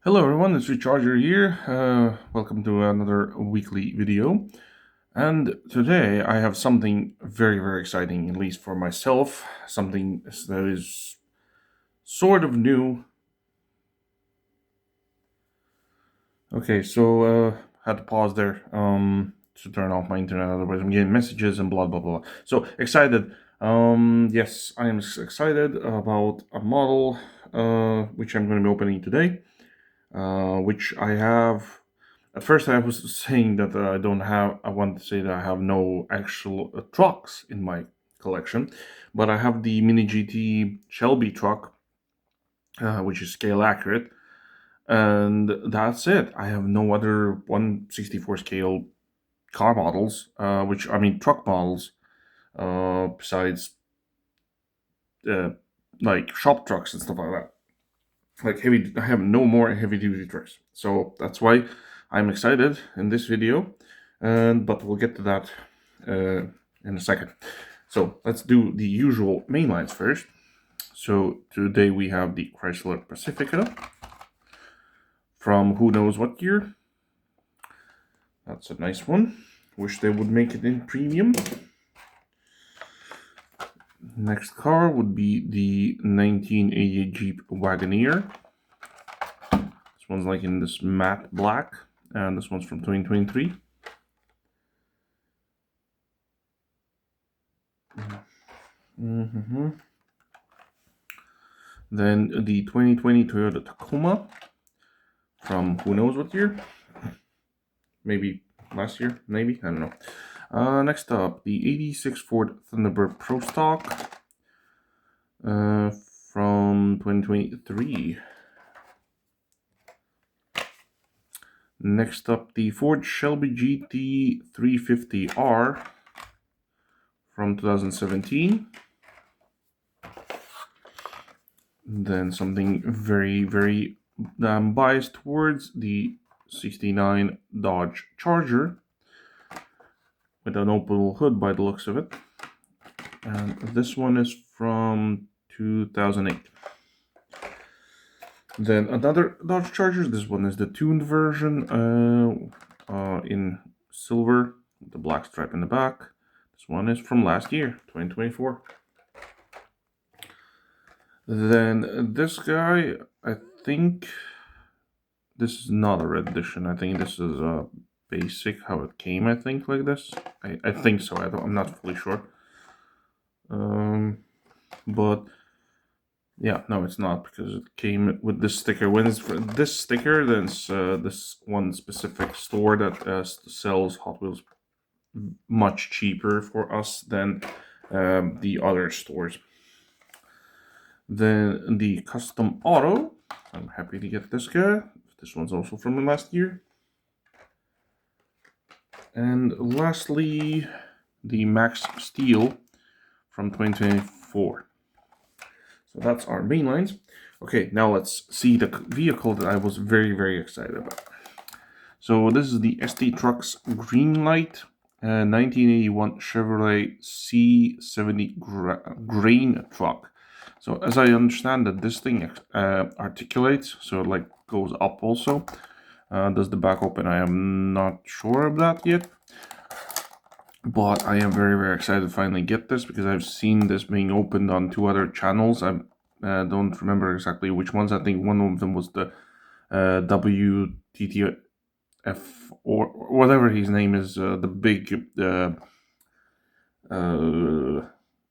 Hello everyone, it's Recharger here. Welcome to another weekly video. And today I have something very exciting, at least for myself. Something that is sort of new. Okay, so had to pause there to turn off my internet, otherwise I'm getting messages and blah blah blah. So excited. Yes, I am excited about a model which I'm going to be opening today. Which I have. At first, I was saying that I don't have. I want to say that I have no actual trucks in my collection, but I have the Mini GT Shelby truck, which is scale accurate, and that's it. I have no other 1/64 scale car models, which I mean truck models, besides uh, like shop trucks and stuff like that. Like heavy, I have no more heavy duty trucks, so that's why I'm excited in this video, but we'll get to that in a second. So let's do the usual mainlines first. So today we have the Chrysler Pacifica from who knows what year. That's a nice one. Wish they would make it in premium. Next car would be the 1988 Jeep Wagoneer. This one's like in this matte black, and this one's from 2023. Then the 2020 Toyota Tacoma from who knows what year? Maybe last year, maybe, I don't know. Next up, the 86 Ford Thunderbird Pro Stock from 2023. Next up, the Ford Shelby GT 350R from 2017. Then something very biased towards the 69 Dodge Charger with an open hood by the looks of it. And this one is from 2008. Then another Dodge Charger. This one is the tuned version in silver with the black stripe in the back. This one is from last year, 2024. Then this guy, I think this is not a red edition. I think this is a basic, how it came, I think, like this. I think so. I'm not fully sure. But yeah, no, it's not, because it came with this sticker. When it's for this sticker, then it's this one specific store that sells Hot Wheels much cheaper for us than the other stores. Then the Custom Auto. I'm happy to get this guy. This one's also from last year. And lastly, the Max Steel from 2024. So that's our main lines. Okay, now let's see the vehicle that I was very excited about. So this is the ST Trucks Greenlight 1981 Chevrolet C70 grain truck. So as I understand that this thing articulates, so it like goes up also. Does the back open? I am not sure of that yet. But I am very excited to finally get this, because I've seen this being opened on two other channels. I don't remember exactly which ones. I think one of them was the WTTF or whatever his name is, the big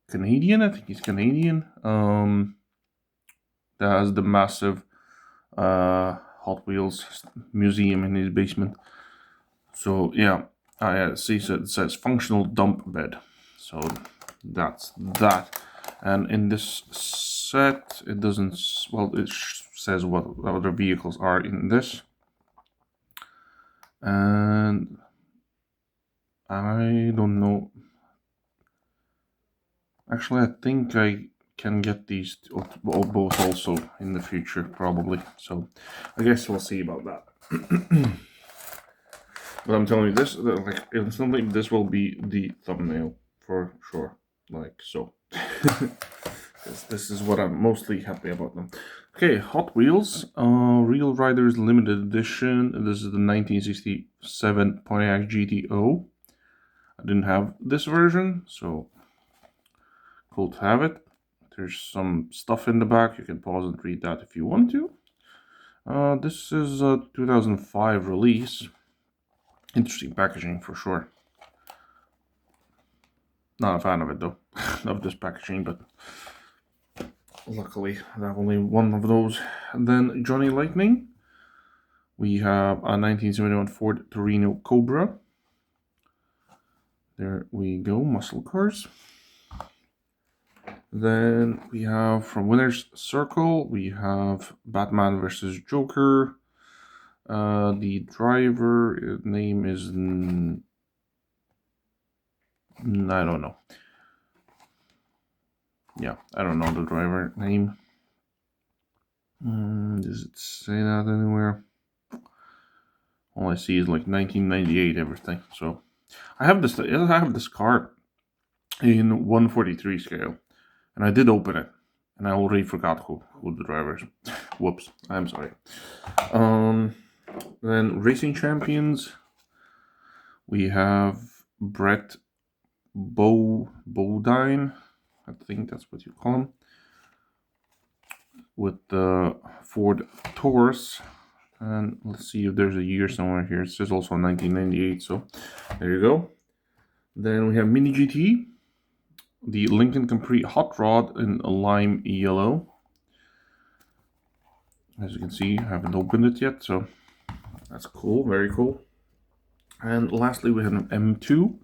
Canadian. I think he's Canadian. That has the massive Hot Wheels museum in his basement. So yeah. I see, so it says functional dump bed. So that's that. And in this set, it doesn't, well, it says what other vehicles are in this. And I don't know. Actually, I think I can get these both also in the future, probably. So I guess we'll see about that. But I'm telling you, this, like, instantly, this will be the thumbnail for sure. Like so. This is what I'm mostly happy about them. Okay, Hot Wheels, Real Riders Limited Edition. This is the 1967 Pontiac GTO. I didn't have this version, so cool to have it. There's some stuff in the back. You can pause and read that if you want to. This is a 2005 release. Interesting packaging for sure. Not a fan of it though, of this packaging, but luckily I have only one of those. And then Johnny Lightning. We have a 1971 Ford Torino Cobra. There we go, muscle cars. Then we have from Winner's Circle, we have Batman versus Joker. The driver name is I don't know. Yeah, I don't know the driver name. Does it say that anywhere? All I see is like 1998 everything. So I have this car in 143 scale, and I did open it, and I already forgot who the driver is. Whoops, I'm sorry. Then Racing Champions. We have Brett Bodine, I think that's what you call him, with the Ford Taurus. And let's see if there's a year somewhere here. It says also 1998, so there you go. Then we have Mini GT, the Lincoln Capri Hot Rod in lime yellow. As you can see, I haven't opened it yet, so that's cool, very cool. And lastly, we have an M2.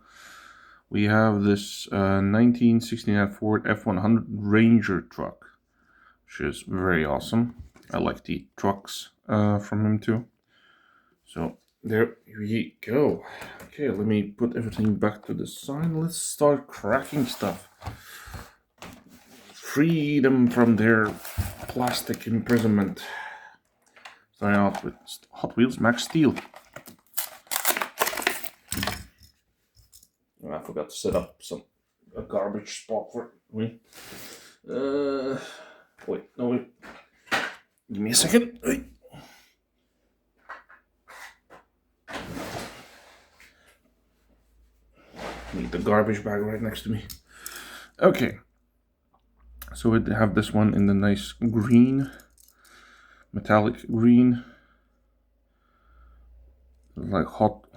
We have this 1969 Ford F100 Ranger truck, which is very awesome. I like the trucks from him too. So there we go. Okay, let me put everything back to the side. Let's start cracking stuff. Free them from their plastic imprisonment. Starting out with Hot Wheels Max Steel. Oh, I forgot to set up a garbage spot for me. Wait, no wait. Give me a second. Wait. Need the garbage bag right next to me. Okay. So we have this one in the nice green, metallic green, like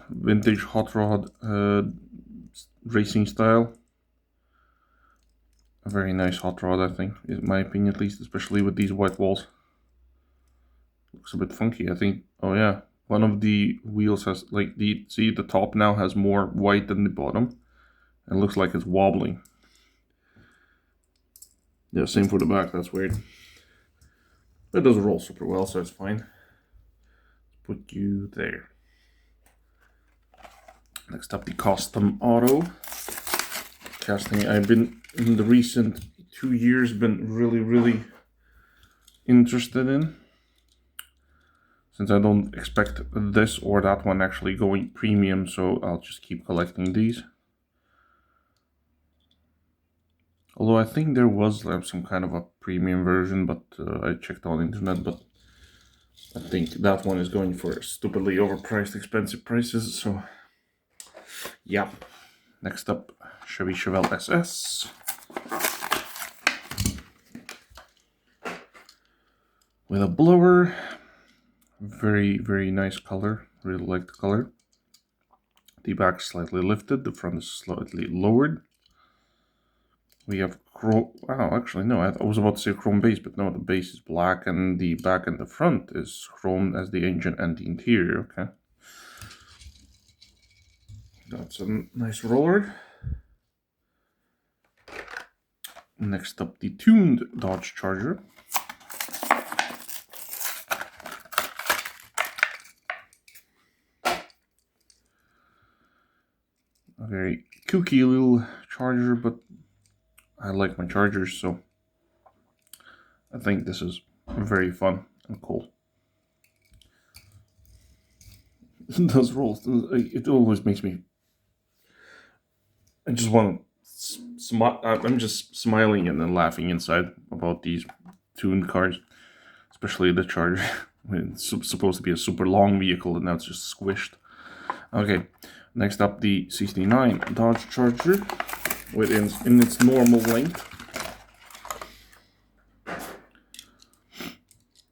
vintage hot rod racing style. A very nice hot rod, I think, in my opinion at least, especially with these white walls. Looks a bit funky, I think. Oh yeah, one of the wheels has like the top now has more white than the bottom. It looks like it's wobbling. Yeah, same for the back, that's weird. It does roll super well, so it's fine. Put you there. Next up, the Custom Auto casting. I've been in the recent 2 years been really interested in, since I don't expect this or that one actually going premium, so I'll just keep collecting these. Although I think there was some kind of a premium version, but I checked on the internet, but I think that one is going for stupidly overpriced, expensive prices, so yeah. Next up, Chevy Chevelle SS. With a blower. Very nice color. Really like the color. The back is slightly lifted, the front is slightly lowered. We have chrome. Wow, actually no, I was about to say chrome base, but no, the base is black and the back and the front is chromed as the engine and the interior. Okay, that's a nice roller. Next up, the tuned Dodge Charger. A very kooky little Charger, but I like my Chargers, so I think this is very fun and cool. It does roll. It always makes me. I just want to smile. I'm just smiling and then laughing inside about these tuned cars. especially the Charger. It's supposed to be a super long vehicle, and now it's just squished. Okay, next up the 69 Dodge Charger in its normal length.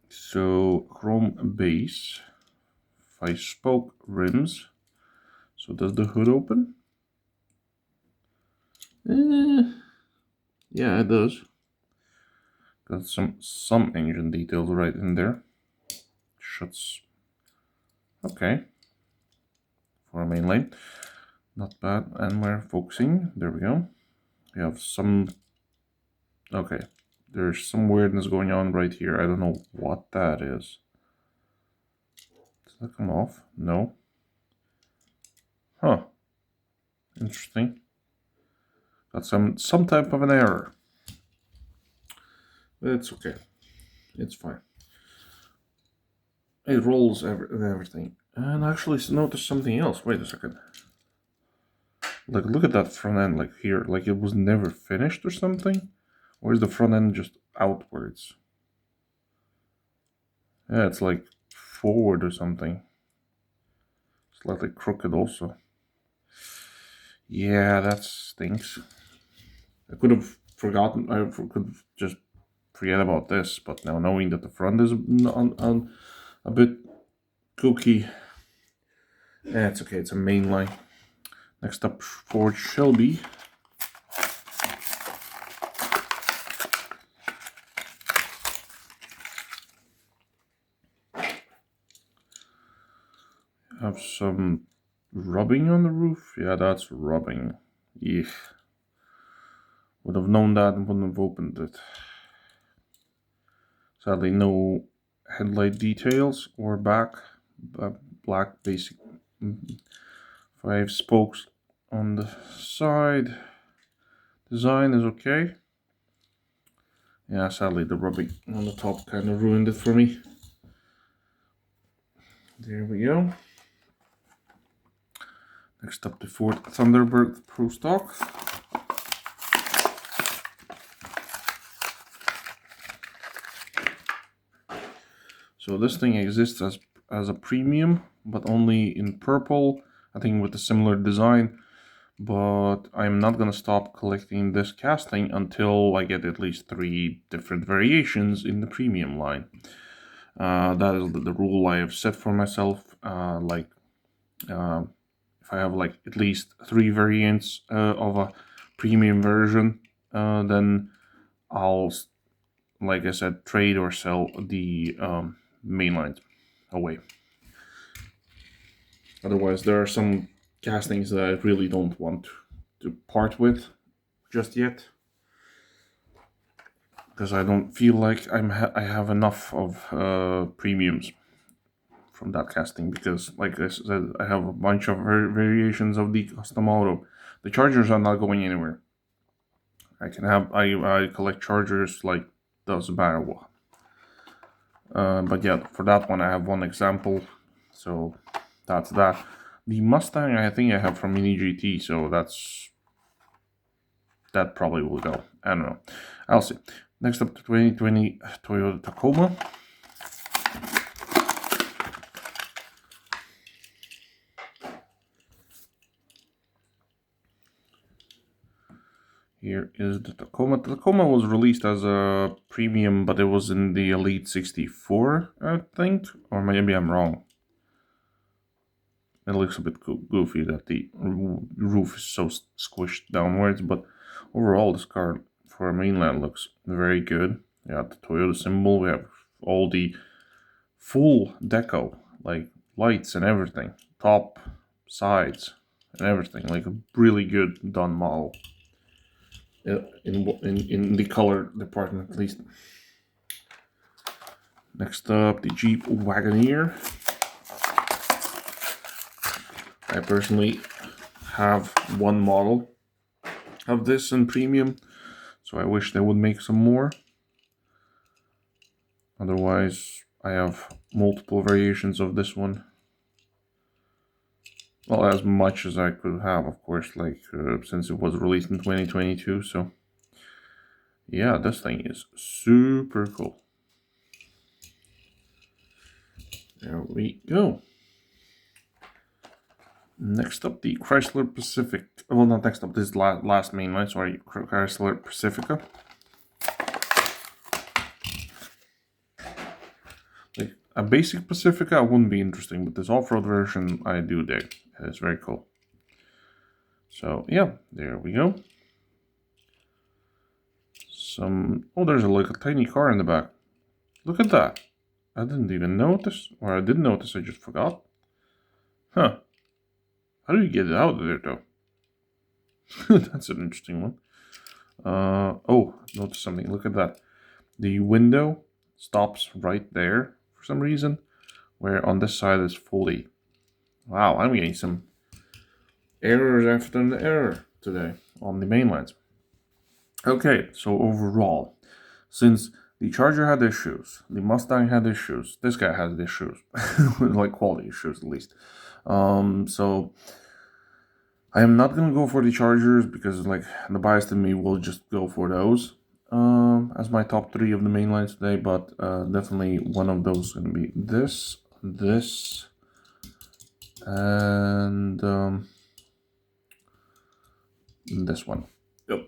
So chrome base, 5-spoke rims. So does the hood open? Yeah, it does. Got some engine details right in there. Shuts. Okay. For a main lane. Not bad. And we're focusing. There we go. We have some... Okay. There's some weirdness going on right here. I don't know what that is. Does that come off? No. Huh. Interesting. Got some type of an error. But it's okay. It's fine. It rolls everything. And actually notice something else. Wait a second. Like, look at that front end, like here. Like it was never finished or something? Or is the front end just outwards? Yeah, it's like forward or something. Slightly crooked also. Yeah, that stinks. I could have forgotten. I could just forget about this, but now knowing that the front is on a bit kooky. Yeah, it's okay. It's a main line. Next up, Ford Shelby. Have some rubbing on the roof. Yeah, that's rubbing. Yeah. Would have known that and wouldn't have opened it. Sadly, no headlight details or black basic 5 spokes on the side. Design is okay. Yeah, sadly the rubbing on the top kind of ruined it for me. There we go. Next up, the Ford Thunderbird Pro Stock. So this thing exists as a premium, but only in purple, I think with a similar design. But I'm not gonna stop collecting this casting until I get at least 3 different variations in the premium line. That is the rule I have set for myself. If I have like at least 3 variants of a premium version, then I'll, like I said, trade or sell the mainlines away. Otherwise, there are some castings that I really don't want to part with just yet, because I don't feel like I have enough of premiums from that casting, because like I said, I have a bunch of variations of the custom auto. The Chargers are not going anywhere. I collect Chargers like doesn't matter what. But yeah, for that one I have one example, so that's that. The Mustang I think I have from Mini GT, so that probably will go. I don't know. I'll see. Next up, the 2020 Toyota Tacoma. Here is the Tacoma. The Tacoma was released as a premium, but it was in the Elite 64, I think. Or maybe I'm wrong. It looks a bit goofy that the roof is so squished downwards, but overall this car for a mainland looks very good. We have the Toyota symbol, we have all the full deco, like lights and everything, top, sides, and everything, like a really good done model. In the color department at least. Next up, the Jeep Wagoneer. I personally have one model of this in premium, so I wish they would make some more. Otherwise, I have multiple variations of this one. Well, as much as I could have, of course, like since it was released in 2022. So yeah, this thing is super cool. There we go. Next up, the Chrysler Pacific. Well, not next up. This is last main line. Sorry, Chrysler Pacifica. Like a basic Pacifica wouldn't be interesting, but this off-road version I do dig. It's very cool. So yeah, there we go. Oh, there's like a tiny car in the back. Look at that. I didn't even notice, or I did notice, I just forgot. Huh. How do you get it out of there though? That's an interesting one. Oh, notice something. Look at that. The window stops right there for some reason, where on this side is fully. Wow, I'm getting some errors after the error today on the main lines. Okay, so overall, since the Charger had issues, the Mustang had issues, this guy has issues, like quality issues at least. So I am not gonna go for the Chargers because like the bias in me will just go for those as my top 3 of the main lines today, but definitely one of those is gonna be this, and this one. Yep.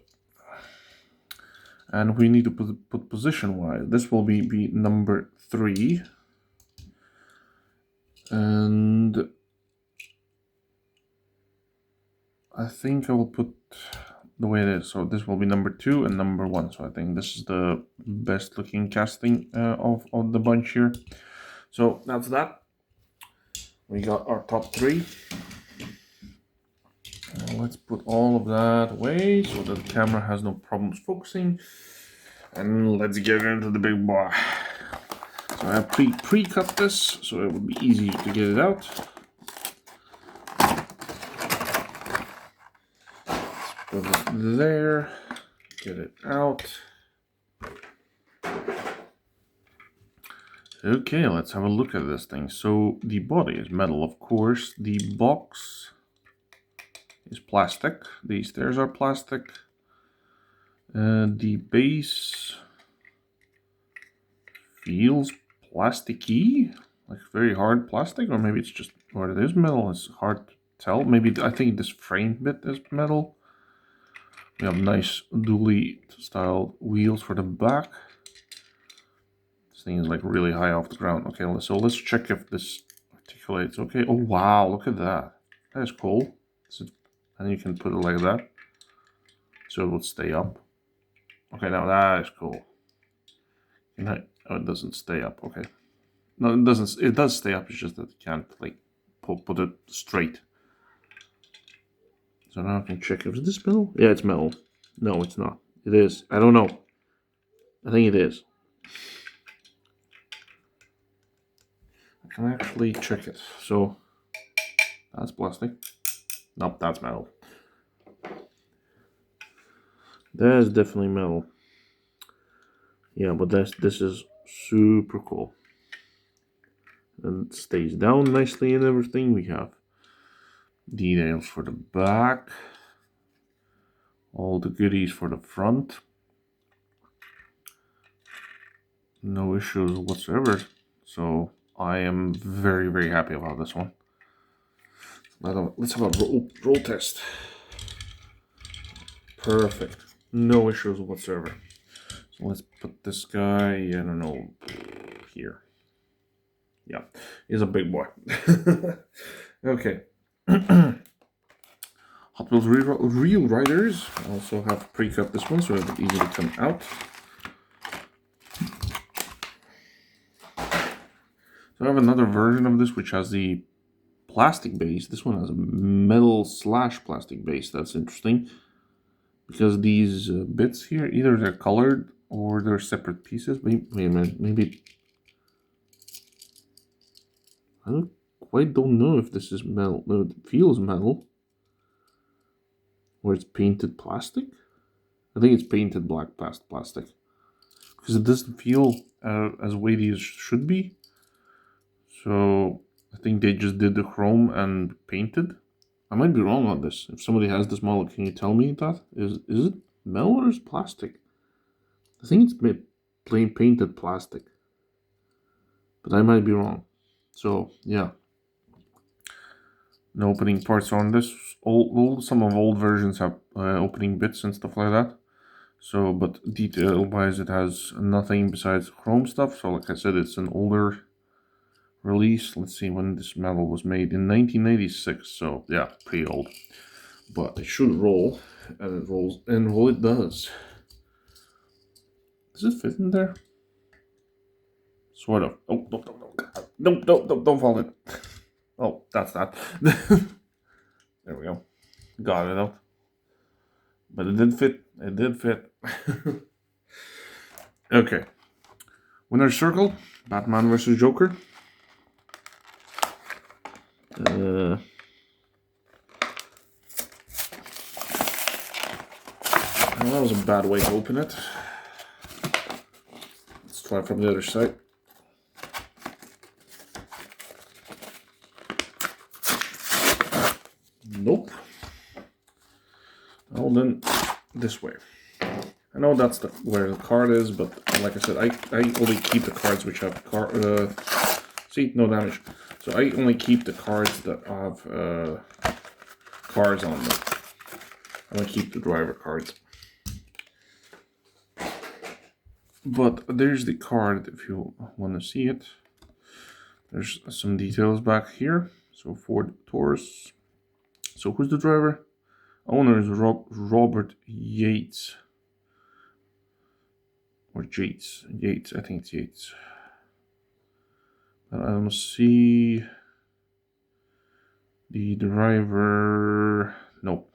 And we need to put position wise. This will be number 3. And I think I will put the way it is. So this will be number 2 and number 1. So I think this is the best looking casting of the bunch here. So that's that. We got our top 3. Let's put all of that away so that the camera has no problems focusing. And let's get into the big boy. So I have pre-cut this so it would be easy to get it out. Put it there, get it out. Okay, let's have a look at this thing. So the body is metal, of course. The box is plastic. The stairs are plastic. The base feels plasticky, like very hard plastic, or maybe it's just, or it is metal. It's hard to tell. Maybe I think this frame bit is metal. We have nice dually style wheels for the back. This thing is like really high off the ground. Okay, so let's check if this articulates. Okay. Oh wow, look at that. That is cool. And you can put it like that, so it will stay up. Okay, now that is cool. Oh, it doesn't stay up. Okay. No, it doesn't. It does stay up. It's just that you can't like put it straight. So now I can check if this metal. Yeah, it's metal. No, it's not. It is. I don't know. I think it is. I can actually check it. So that's plastic. Nope, that's metal. That is definitely metal. Yeah, but this is super cool. And it stays down nicely and everything. We have details for the back. All the goodies for the front. No issues whatsoever. So I am very, very happy about this one. Let's have a roll test. Perfect. No issues whatsoever. So let's put this guy, I don't know, here. Yeah, he's a big boy. Okay. Hot Wheels Real Riders. I also have pre-cut this one so it'll be easy to come out. So I have another version of this which has the plastic base. This one has a metal / plastic base. That's interesting because these bits here, either they're colored or they're separate pieces. Wait a minute, maybe I don't know if this is metal. No, it feels metal. Or it's painted plastic. I think it's painted black plastic because it doesn't feel as weighty as it should be. So I think they just did the chrome and painted. I might be wrong on this. If somebody has this model, can you tell me that? Is it metal or is it plastic? I think it's plain painted plastic, but I might be wrong. So yeah, no opening parts on this. Some of old versions have opening bits and stuff like that. So, but detail-wise, it has nothing besides chrome stuff. So, like I said, it's an older release. Let's see when this model was made, in 1996. So, yeah, pretty old. But it should roll, and it rolls, and well, it does. Does it fit in there? Sort of. Oh, don't fall in. Oh, that's that. There we go. Got it out. But it did fit. It did fit. Okay. Winner's Circle. Batman versus Joker. Well, that was a bad way to open it. Let's try from the other side. Nope. Well, then this way. I know that's where the card is, but like I said, I only keep the cards which have see, no damage. So I only keep the cards that have cars on them. I don't keep the driver cards. But there's the card if you want to see it. There's some details back here. So Ford Taurus. So who's the driver? Owner is Robert Yates. Or Yates. Yates, I think it's Yates. I don't see the driver. Nope.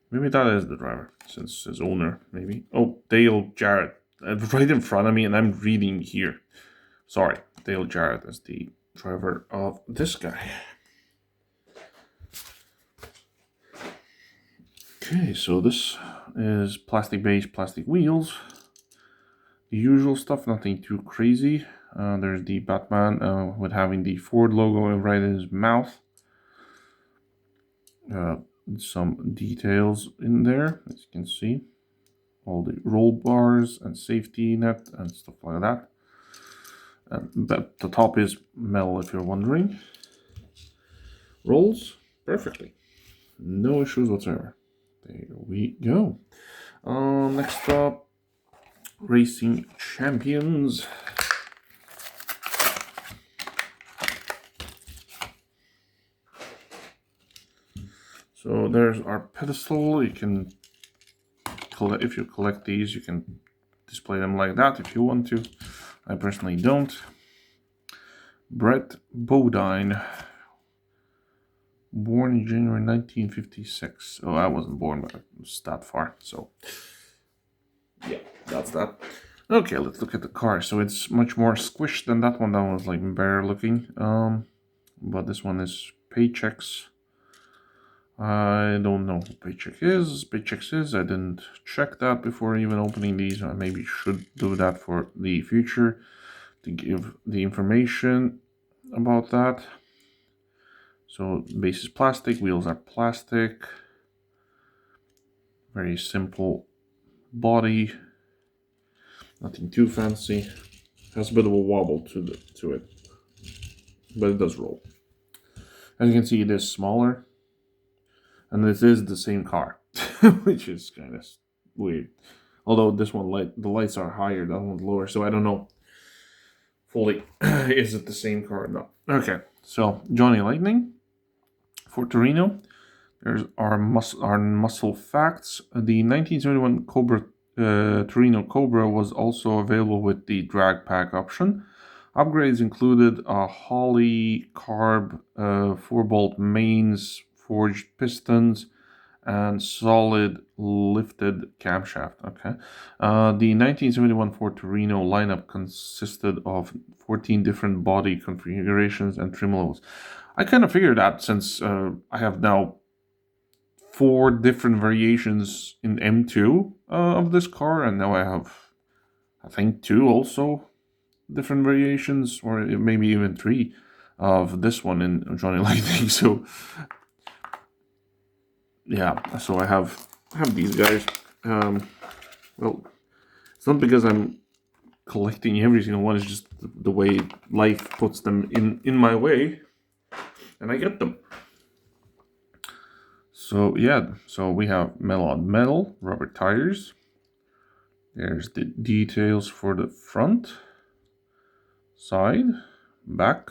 Maybe that is the driver, since his owner, maybe. Oh, Dale Jarrett. Right in front of me, and I'm reading here. Sorry, Dale Jarrett is the driver of this guy. Okay, so this is plastic-based plastic wheels. The usual stuff, nothing too crazy. There's the Batman with having the Ford logo right in his mouth. Some details in there, as you can see. All the roll bars and safety net and stuff like that. But the top is metal, if you're wondering. Rolls perfectly. No issues whatsoever. There we go. Next up, Racing Champions. So there's our pedestal. You can collect, if you collect these, you can display them like that if you want to. I personally don't. Brett Bodine, born in January 1956. Oh, I wasn't born, but it was that far. So yeah, that's that. Okay, let's look at the car. So it's much more squished than that one. That was like bare looking. But this one is Paychecks. I don't know who Paychecks is. I didn't check that before even opening these. I maybe should do that for the future to give the information about that. So base is plastic, wheels are plastic. Very simple body. Nothing too fancy. Has a bit of a wobble to it, but it does roll. As you can see, it is smaller. And this is the same car, which is kind of weird. Although this one, the lights are higher, that one's lower. So I don't know fully, is it the same car or not? Okay, so Johnny Lightning for Torino. There's our muscle facts. The 1971 Cobra Torino Cobra was also available with the drag pack option. Upgrades included a Holley carb 4-bolt mains, forged pistons, and solid lifted camshaft. Okay. The 1971 Ford Torino lineup consisted of 14 different body configurations and trim levels. I kind of figured that since I have now 4 different variations in M2 of this car, and now I have, I think, 2 also different variations, or maybe even 3 of this one in Johnny Lightning. So yeah, so I have these guys. Well, it's not because I'm collecting every single one. Is just the way life puts them in my way, and I get them. So yeah, so we have metal on metal, rubber tires. There's the details for the front, side, back.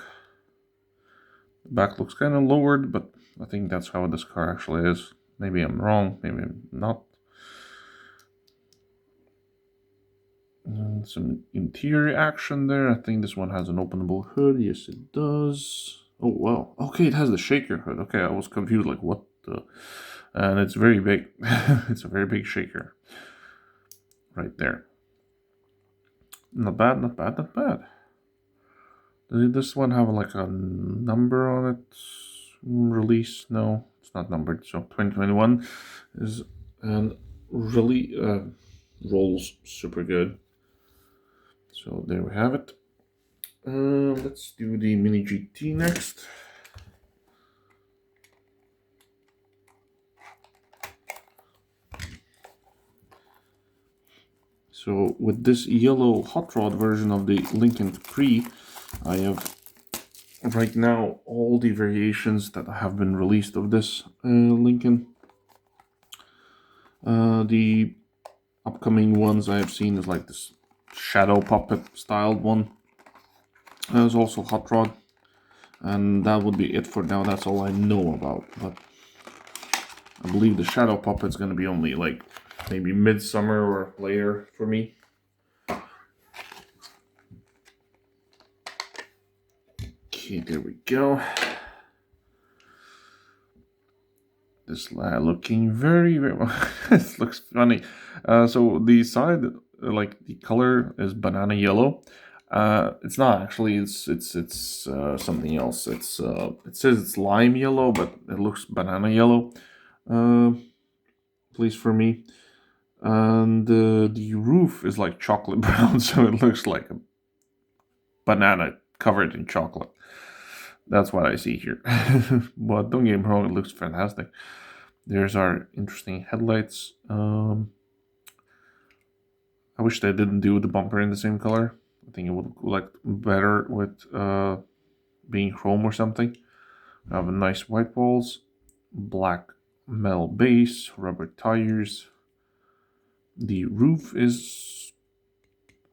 The back looks kind of lowered, but I think that's how this car actually is. Maybe I'm wrong, maybe I'm not. And some interior action there. I think this one has an openable hood. Yes, it does. Oh, wow. Okay, it has the shaker hood. Okay, I was confused, like, what the... And it's very big. It's a very big shaker. Right there. Not bad, not bad, not bad. Does this one have, like, a number on it? Release? No, it's not numbered. So, 2021 is... And really rolls super good. So, there we have it. Let's do the Mini GT next. So with this yellow hot rod version of the Lincoln Capri, I have right now all the variations that have been released of this Lincoln. The upcoming ones I have seen is like this shadow puppet styled one. There's also hot rod, and that would be it for now. That's all I know about, but I believe the shadow puppet's gonna be only like maybe midsummer or later for me. Okay, there we go. This looking very, very it looks funny. So the side, like the color is banana yellow. It's not actually. It's something else. It says it's lime yellow, but it looks banana yellow. At least for me. And the roof is like chocolate brown, so it looks like a banana covered in chocolate. That's what I see here. But don't get me wrong, it looks fantastic. There's our interesting headlights. I wish they didn't do the bumper in the same color. I think it would look better with being chrome or something. I have a nice white walls, black metal base, rubber tires. The roof is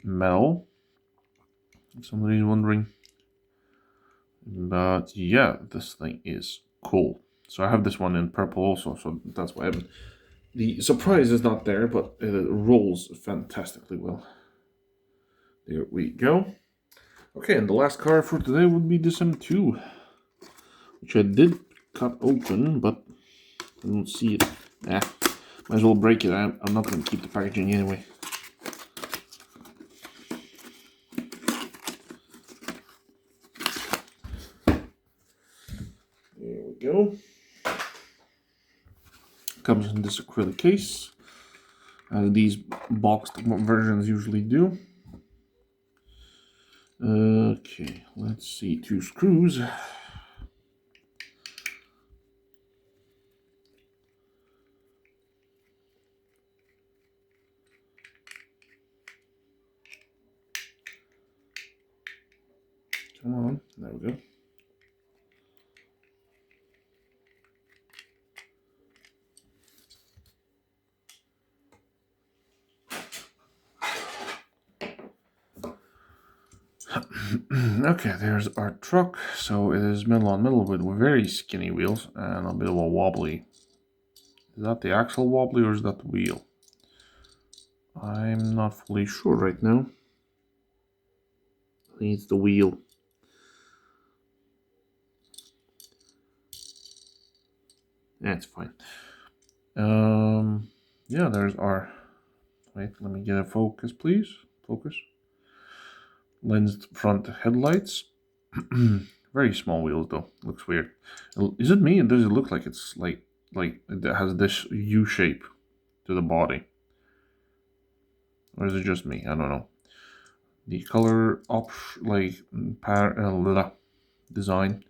metal, if somebody's wondering. But yeah, this thing is cool. So I have this one in purple also, so that's why I haven't. The surprise is not there, but it rolls fantastically well. There we go. Okay, and the last car for today would be this M2, which I did cut open, but I don't see it. Might as well break it. I'm not going to keep the packaging anyway. There we go. Comes in this acrylic case, as these boxed versions usually do. Okay, let's see, 2 screws. Come on, there we go. Okay, there's our truck. So it is metal on metal with very skinny wheels and a bit of a wobbly. Is that the axle wobbly or is that the wheel? I'm not fully sure right now. I think it's the wheel. Yeah, it's fine. Yeah, there's our... Wait, let me get a focus, please. Focus. Lensed front headlights. Very small wheels though. Looks weird. Is it me? Or does it look like it's like it has this U shape to the body? Or is it just me? I don't know. The color design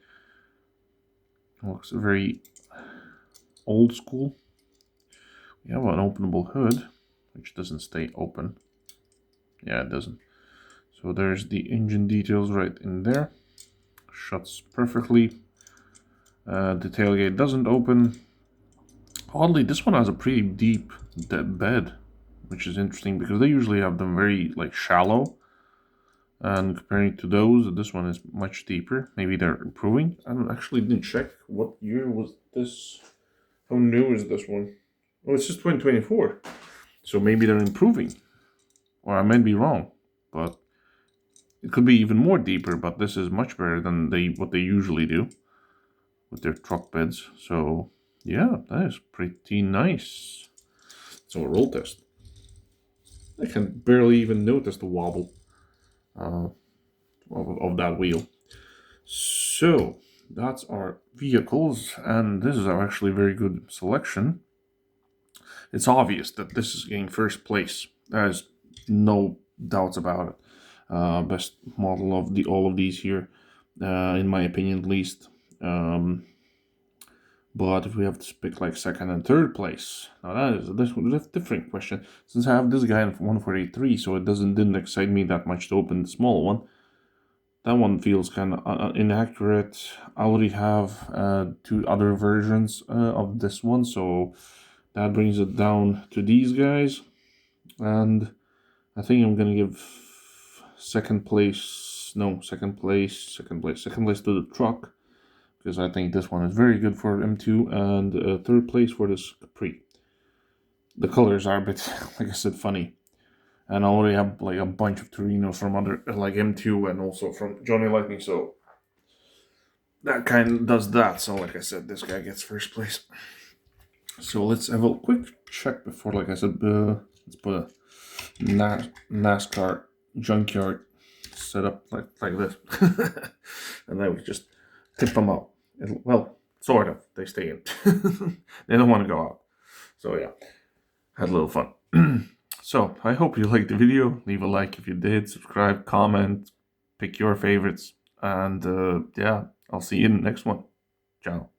looks very old school. We have an openable hood, which doesn't stay open. Yeah, it doesn't. So there's the engine details right in there. Shuts perfectly. The tailgate doesn't open. Oddly, this one has a pretty deep bed, which is interesting because they usually have them very like shallow. And comparing to those, this one is much deeper. Maybe they're improving. I actually didn't check what year was this. How new is this one? Oh, it's just 2024. So maybe they're improving. Or I might be wrong. But it could be even more deeper, but this is much better than what they usually do with their truck beds. So yeah, that is pretty nice. So a roll test. I can barely even notice the wobble of that wheel. So that's our vehicles, and this is actually a very good selection. It's obvious that this is getting first place. There's no doubts about it. Best model of all of these here, in my opinion, at least. But if we have to pick like second and third place, now that is a different question. Since I have this guy in 143, so it didn't excite me that much to open the small one. That one feels kind of inaccurate. I already have 2 other versions of this one, so that brings it down to these guys. And I think I'm gonna give second place to the truck, because I think this one is very good for M2, and third place for this Capri. The colors are a bit, like I said, funny. And I already have like a bunch of Torinos from other, like M2 and also from Johnny Lightning, so that kind of does that. So like I said, this guy gets first place. So let's have a quick check before, like I said, let's put a NASCAR junkyard set up like this. And then we just tip them out. Well, sort of. They stay in. They don't want to go out. So yeah, had a little fun. So, I hope you liked the video. Leave a like if you did, subscribe, comment, pick your favorites, and yeah, I'll see you in the next one. Ciao.